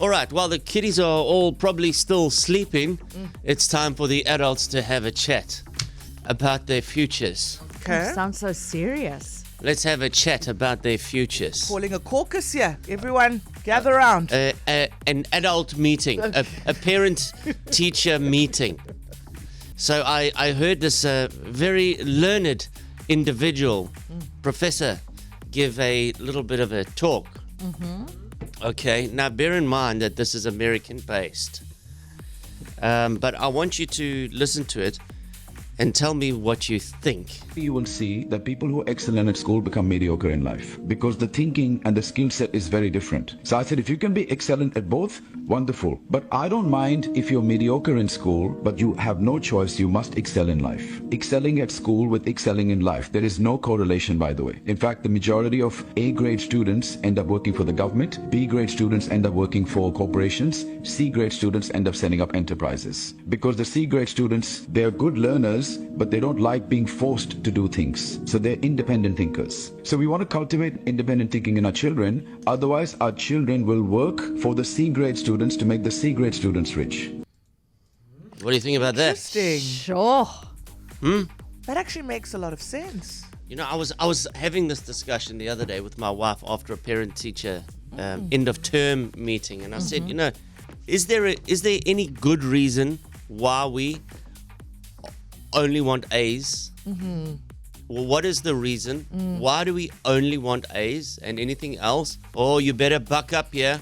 All right, while the kiddies are all probably still sleeping, it's time for the adults to have a chat about their futures. Okay. Sounds so serious. Let's have a chat about their futures. Calling a caucus here. Everyone, gather around. An adult meeting, a parent-teacher meeting. So I heard this very learned individual, professor, give a little bit of a talk. Okay, now bear in mind that this is American-based. But I want you to listen to it and tell me what you think. You will see that people who are excellent at school become mediocre in life because the thinking and the skill set is very different. So I said, if you can be excellent at both, wonderful. But I don't mind if you're mediocre in school, but you have no choice. You must excel in life. Excelling at school with excelling in life, there is no correlation, by the way. In fact, the majority of A-grade students end up working for the government. B-grade students end up working for corporations. C-grade students end up setting up enterprises. Because the C-grade students, they're good learners, but they don't like being forced to do things. So they're independent thinkers. So we want to cultivate independent thinking in our children. Otherwise, our children will work for the C-grade students to make the C-grade students rich. What do you think about that? Interesting. Sure. That actually makes a lot of sense. You know, I was having this discussion the other day with my wife after a parent-teacher end of term meeting, and I said, you know, is there any good reason why we only want A's? Well, what is the reason? Why do we only want A's and anything else? Oh, you better buck up here.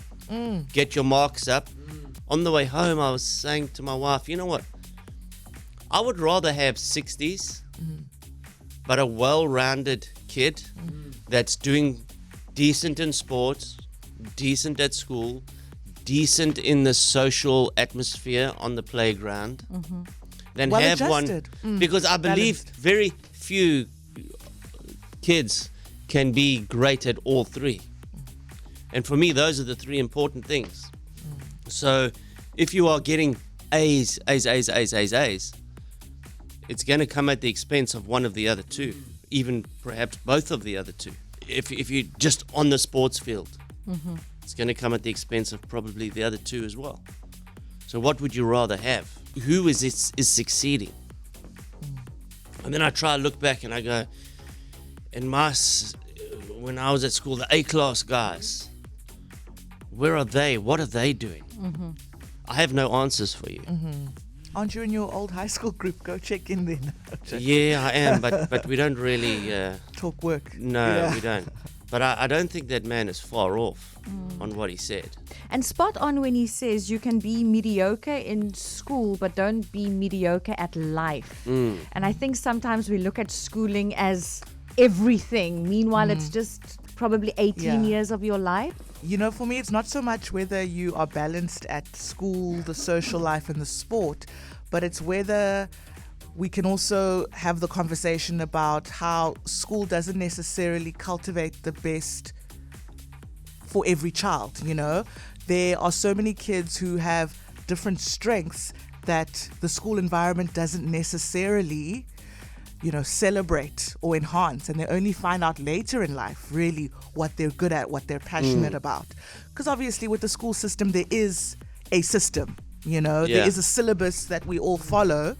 Get your marks up. On the way home, I was saying to my wife, you know what? I would rather have 60s, but a well-rounded kid that's doing decent in sports, decent at school, decent in the social atmosphere on the playground, than Well have one. adjusted. Because I believe Balanced. very few kids can be great at all three. And for me, those are the three important things. So if you are getting A's, it's going to come at the expense of one of the other two, even perhaps both of the other two. If you're just on the sports field, it's going to come at the expense of probably the other two as well. So what would you rather have? Who is succeeding? And then I try to look back and I go, when I was at school, the A-class guys, where are they? What are they doing? I have no answers for you. Aren't you in your old high school group? Go check in then. Yeah, I am, but we don't really... Talk work. no, Yeah. we don't. But I don't think that man is far off on what he said. And spot on when he says you can be mediocre in school, but don't be mediocre at life. And I think sometimes we look at schooling as everything. Meanwhile, it's just probably 18 Yeah. years of your life. You know, for me, it's not so much whether you are balanced at school, the social life, and the sport, but it's whether we can also have the conversation about how school doesn't necessarily cultivate the best for every child, you know? There are so many kids who have different strengths that the school environment doesn't necessarily, you know, celebrate or enhance, and they only find out later in life really what they're good at, what they're passionate about. Because obviously with the school system, there is a system, you know, Yeah. there is a syllabus that we all follow.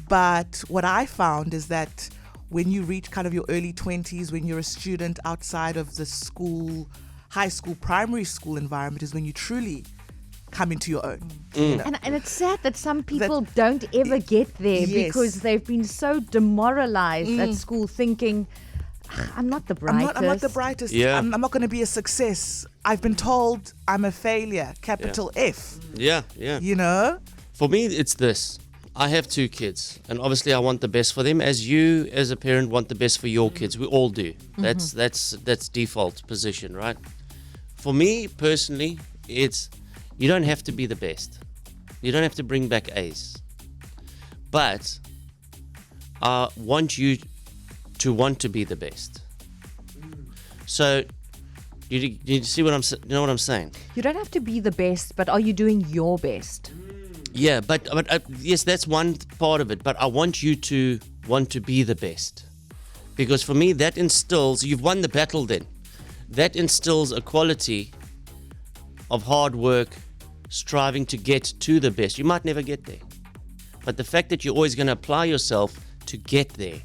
But what I found is that when you reach kind of your early 20s, when you're a student outside of the school, high school, primary school environment is when you truly come into your own. You know? And it's sad that some people don't ever get there Yes. because they've been so demoralized at school thinking, I'm not the brightest. I'm not the brightest. Yeah. I'm not going to be a success. I've been told I'm a failure, capital F, Yeah. you know? For me, it's this. I have two kids, and obviously I want the best for them, as you, as a parent, want the best for your kids. We all do. That's default position, right? For me, personally, it's you don't have to be the best. You don't have to bring back A's. But I want you to want to be the best. So, you see what you know what I'm saying? You don't have to be the best, but are you doing your best? Yeah, but yes, that's one part of it. But I want you to want to be the best, because for me that instills you've won the battle. Then that instills a quality of hard work, striving to get to the best. You might never get there. But the fact that you're always going to apply yourself to get there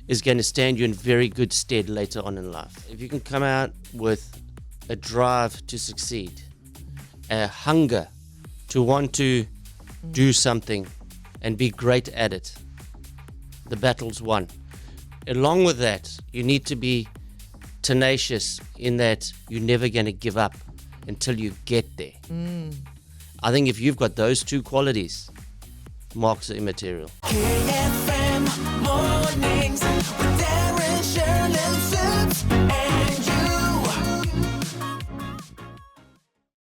is going to stand you in very good stead later on in life. If you can come out with a drive to succeed, a hunger to want to do something and be great at it, the battle's won. Along with that, you need to be tenacious in that you're never going to give up until you get there. I think if you've got those two qualities, marks are immaterial. KFM mornings with Darren, Shirley, Sips, and you.